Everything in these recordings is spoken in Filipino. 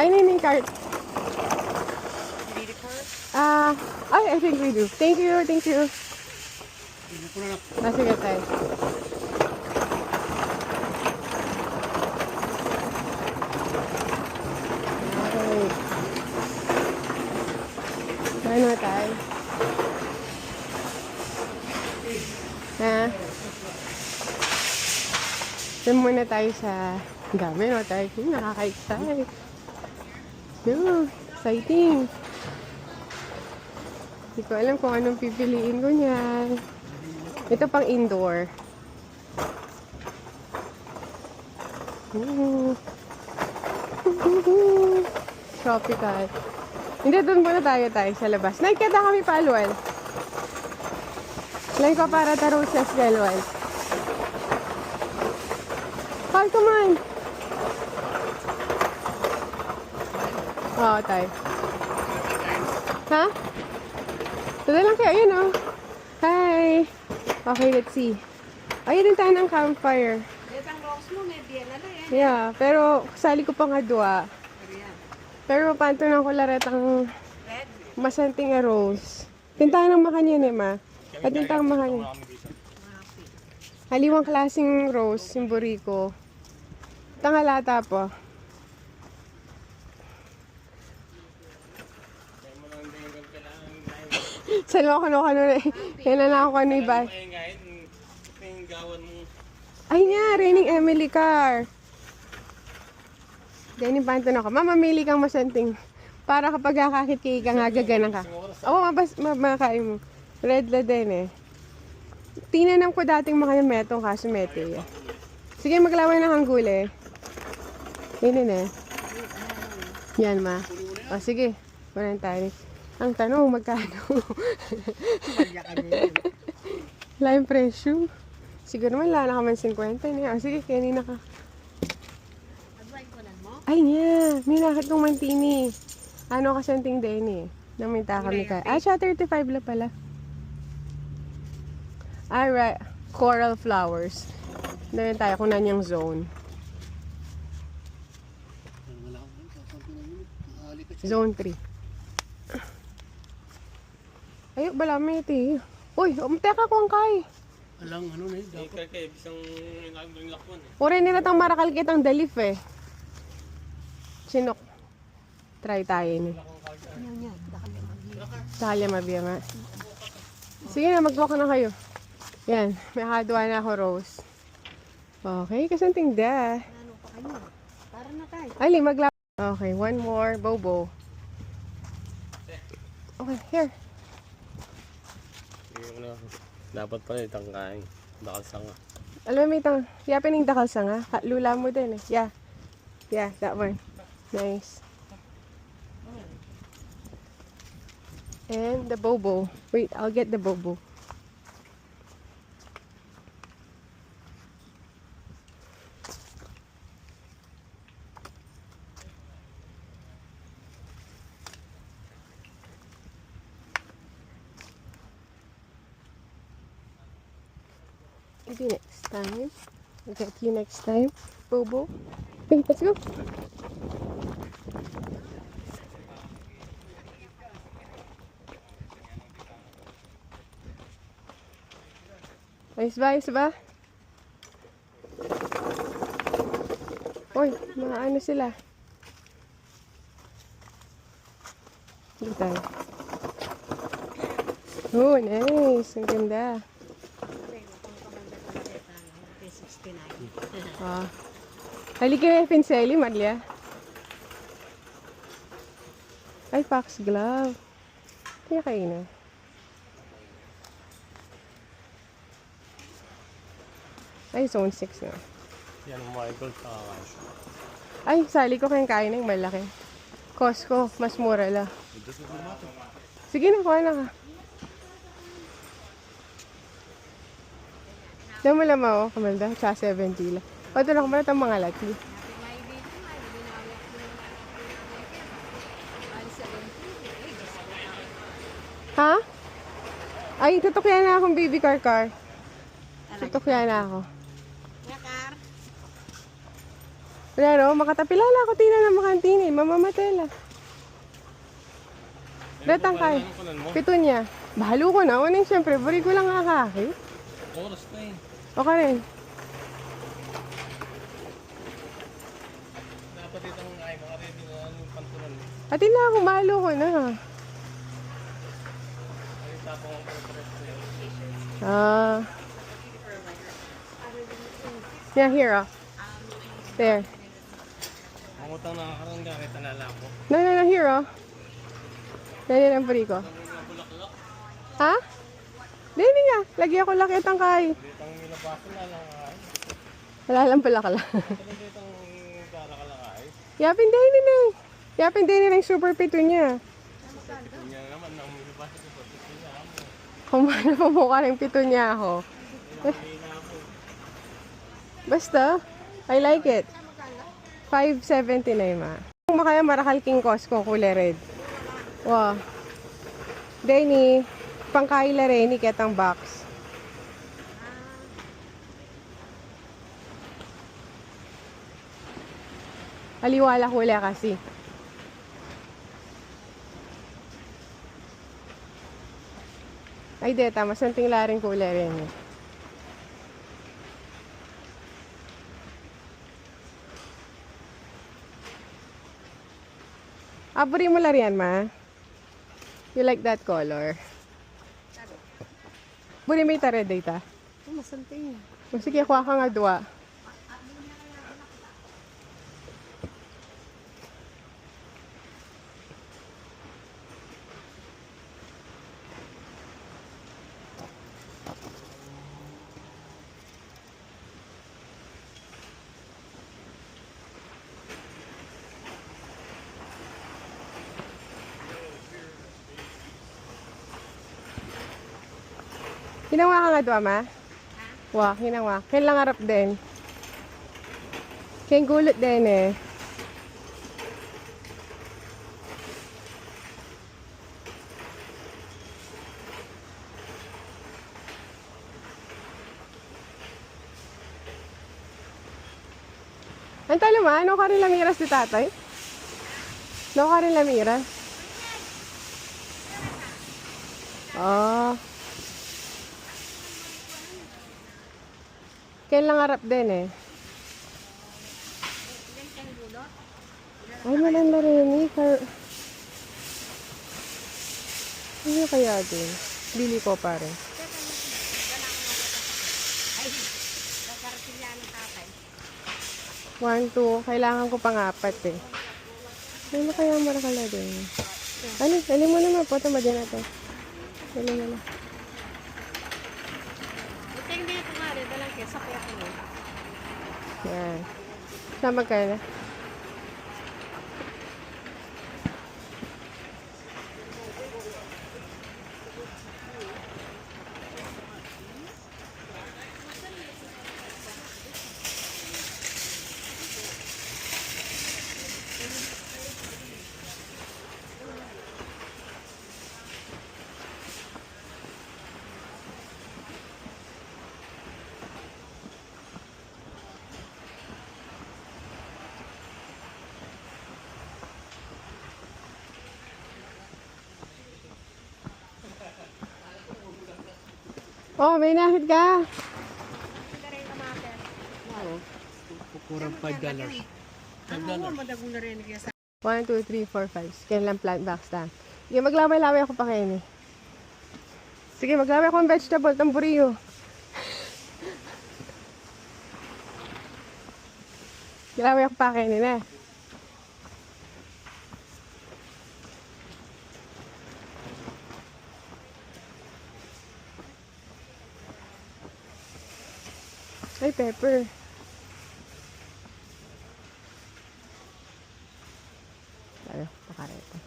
Ay, nini cart. Need a card? I think we do. Thank you, thank you. Sige tayo. Okay. Ano tayo? Ha? Doon muna tayo sa dami, no? Tayo, nakaka-excite. Exciting. Hindi ko alam kung anong pipiliin ko niyan. Ito pang indoor. Tropical. Hindi, doon muna tayo sa labas. Nakikita kami paluan. Lang ko para taro sa skelwal. Call, come on. Oo, tayo. Ha? Tada lang kayo, yun oh. Hi. Okay, let's see. Ayun din tayo ng campfire. Yes, ang rocks mo, may biela na yan. Yeah, pero sali ko pa nga dua. Pero panto na ko laretang Red? masanting nga rose. Tintahan ng makanyan eh, ma. At tintahan ng makanyan. Haliwang klaseng rose, yung buriko. Tangalata po. Saan mo kano na eh. Kailan na ako ano iba. Ay nga, Raining Emily Car. Dahil panto na ako. Mamamili kang masanting. Para kapag kakakit kay ka nga gaganan ka. Oo, makain mo. Red la din eh. Tinanam ko dating makayametong kaso mete. Sige, maglawan ng hangguli. Yun eh. Yan ma. O sige, walang tayo. Ang tanong, magkano? Wala yung presyo. Siguro naman, wala na ka man 50 na. O sige, kanina ka. Ay niya, may nakit kong mantini. Ano kasanting din eh. Naminta kami ka. Ah, siya 35 la pala. Alright, coral flowers. Doon tayo kung nanyang zone. Zone 3. Ay, bala may iti. Uy, teka ko ang kay. Alang ano na yun, dapat. Kaya bisang yung lakwan eh. Pure nila tang marakal kitang dalif eh. Sinok. Try tayo ni. Takalya mabiya nga. Sige na, mag-walk na kayo. Yan, may kadwa na ako, Rose. Okay, kasanting da. Ano pa kayo? Para na tayo. Ali, Okay, one more, Bobo. Okay, here. Dapat pala itang kain. Dakal sanga. Alam mo, may tang, yapining dakal sa nga. Lula mo din eh. Yeah. Yeah, that one. Nice. And the Bobo. Wait, I'll get the Bobo. Maybe next time. I'll get you next time, Bobo. Okay, let's go. Ayos ba? Uy, mga ano sila. Dito tayo. Oh, nice. Ang ganda. Ah. Halika na pinseli, Maria. Ay, fox glove. Kaya kayo na. Ay, zone 6 na. Yan ang mga gold kakain. Ay, sali ko kayong kain ng malaki. Costco, mas mura la. Sige na, kuha na ka. Damo lama o, kamalda. Tsaka 70 la. Pato na kumalat ang mga laki. Ha? Ay, tutukyan na akong baby car. Tutukyan na ako. Yakar. Pero, makatapilala ako tina ng makantini. mamamatela. Datang kay. Anong kunan mo? Petunia. Bahalo ko na. Unang siyempre, buri ko lang kakaki. Oras na eh. O ka rin. Dapat itong ay makaready na yung pantunan. Atin na ako, bahalo ko na. Ay, tapong ang pagkakas ko yun. Ah. Yeah, here, oh. There. Ang utang nakakaroon ka, kahit nalala ko. No, here, oh. Yan ang buri ko. Ha? Hindi nga. Lagi ako laki ang kay. Ditang nilabasan na lang ay. Wala lang pala ka lang. Talagang ditang gara ka lang ay. Yapin din na. Yapin din na super petunia. Kanya naman nang nilabasan ko sa pagkakita mo. Kung paano pa mukha ng petunia ako. Basta, I like it. 5.79 ma. Kung makaya Marakal King Costco, kulay red. Wow. Denny, pangkaila rin, iketang box. Aliwala kulay kasi. Ay, deta, mas nantingla rin kulay rin. Aburi mo lang yan, ma. You like that color? Buri may tare data. Masanting. Sige, kuha ka nga dua. Ginawa ka nga dua, ma? Wah, ginawa. Kaya lang harap din. Kaya gulot din eh. Ang talo ma, ano ka rin lamiras ni tatay? Ano ka rin lamiras? Oh. Kaya lang harap din eh. Ay, malanda rin eh. Ano kaya din? Bili ko pa rin. Kakarating yan ng tatay. 1, 2. Kailangan ko pang 4 eh. Ano kaya marakala din? Ano? Dali mo naman po. Tamadyan natin. Dali mo na. Buting dito nga rin. Dalang kesa kaya ko yun. Yan. Saan magkano? Oh, may nahit ka. Kurang $5. Ano mo madagong na rin kaya sa 1, 2, 3, 4, 5. Kaya lang plant box na. Sige, maglamay-lamay ako pa kayo eh. Sige, maglamay ako ng vegetable. Tamburiyo. Lamay ako pa kayo na. Ay, pepper. Tayo, pakareta.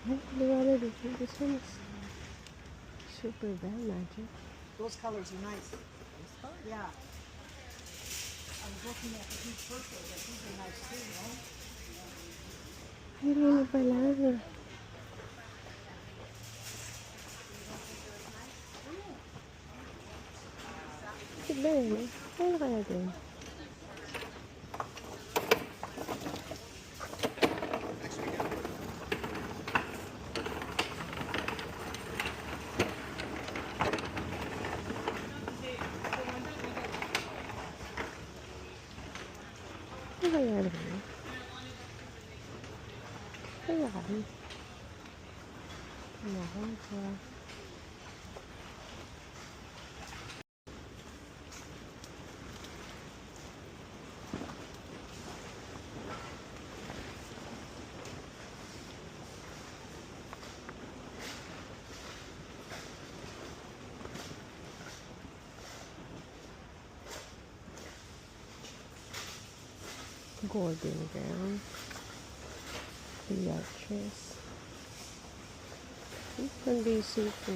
Ay, liwala dito. This one is super bad magic. those colors are nice. Yeah. I was looking at the deep purple, but these are nice too, no? Ay, rin pala. Tignan yun. Ano kaya din? Ano kaya rin? Kaya kami. Kaya kami. Golden Brown, Beatrice. Hindi suko.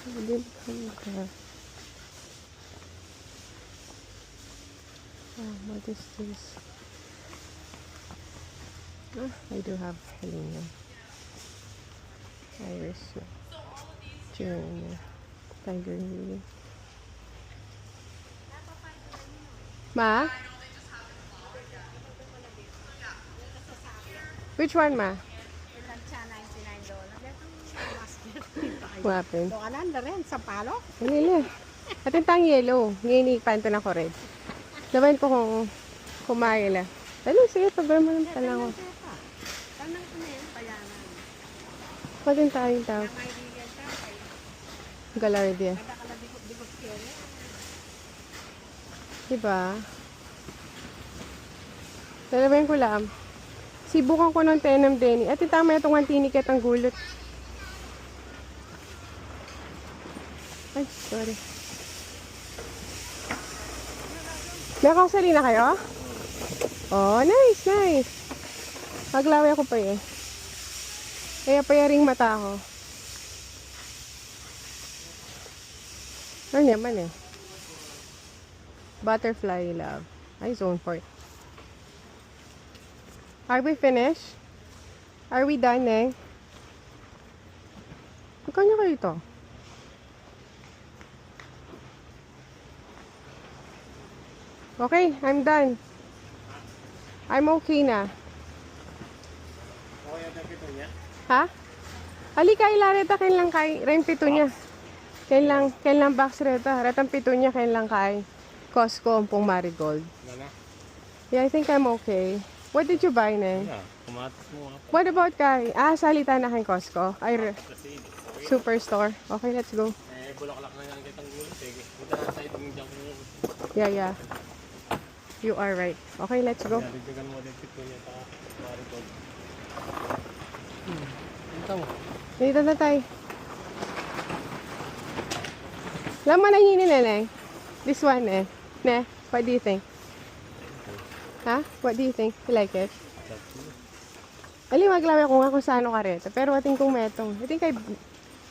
Hindi ka. What is this? I do have Helena. Iris. June. Tiger Lily. Ma? Which one, ma? Ilan siya, $99. What happened? Doon ka na rin, sa palo. Hindi. Atin tang yellow. Ngayon ipanto na ko red. Laban ko kung kumain na. Dali, sige, pagawin mo ng tanang ko. Tanang ko na yan, payanan. Pwede tayong tao. Kaibigan ka, kay Galardia. kada ka na bikot kere. Diba? Dalabayan ko lang. Sibukan ko ng tenam Denny. At tama itong antiniket ang gulot. Ay, sorry. May kausali na kayo? Oh, nice, nice. Maglaway ako pa eh. Kaya payaring mata ko. Ano naman eh. Butterfly love. Ay, zone 4. Are we finished? Are we done, eh? Magkano kayo ito? Okay, I'm done. I'm okay na. Okay, ang pito niya. Ha? Halika, ilareta kain lang kay rin pito niya. Kain lang box reta. Retang pito niya kain lang kay Costco pong marigold. Wala na. Yeah, I think I'm okay. What did you buy, ne? Wala. Kumatas mo nga. What about kay? Salita na kay Costco. Kasi, Superstore. Okay, let's go. bulaklak na yan kitang gulit. Sige. Punta na tayo tumingjan ko. Yeah. You are right. Okay, let's go. Naridigan mo din pito niya pa. Marigold. Ito mo. Dito na tayo. Laman na hinin na, ne? This one, eh. Ne? What do you think? Ha? What do you think? You like it? Ali, maglawi ako nga kung saan ka rito. Pero ating kong metong. I think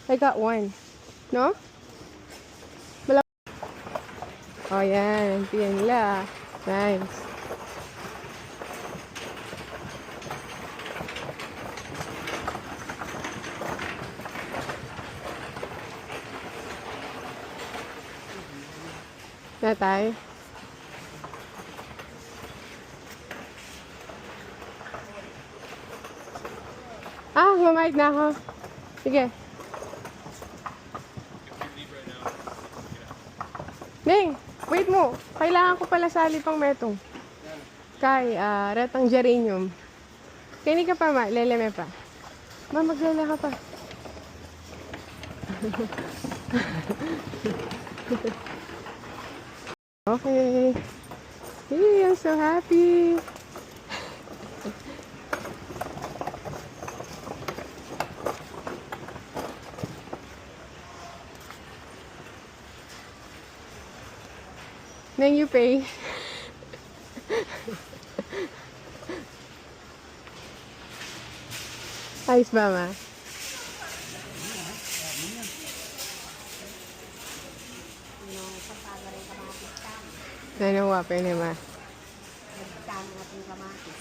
I got one. No? Oh, yan. Piyan nila. Nice. Na tayo. Mamayad na ako. Sige. Ning, wait mo. Kailangan ko pala sali pang metong. Kay, retang geranium. Kini ka pa, ma. Leleme pa. Ma, maglala ka pa. Okay. Hey, I'm so happy. Then you pay. Ayos ba, ma? Ano, Nanawa pa yun, ma. nagtamo natin kamatis.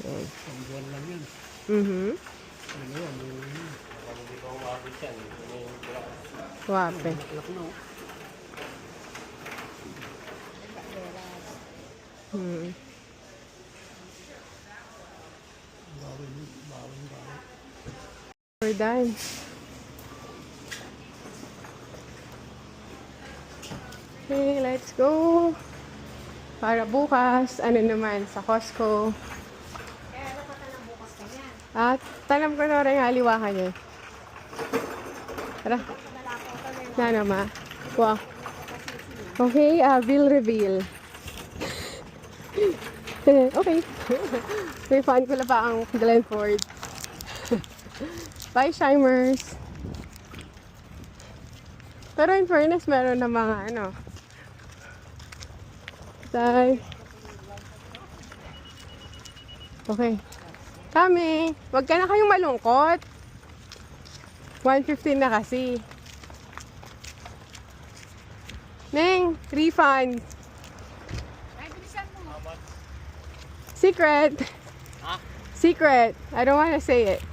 Yan. Ang buwan lang yan. Mhm. Ano yan? Kung hindi pa umabot yan, may Wape. Nakalak na oh. Hmm. Bawin, bawin, bawin. We're done. Okay, let's go. Para bukas, ano naman, sa Costco. Kaya ano pa tanong bukas ka yan? At tanam ko na rin yung haliwakan niya. Tara, Padala ko ito na na naman. Wow. Okay, bill reveal. Okay. May fan ko na pa ang Glenford. Bye, Shimers. Pero in fairness, meron na mga ano. Bye. Okay. Kami. Huwag ka na kayong malungkot. 1:15 na kasi. Neng, refund. Ay, bilisan mo. Secret. Ah? Secret. I don't wanna say it.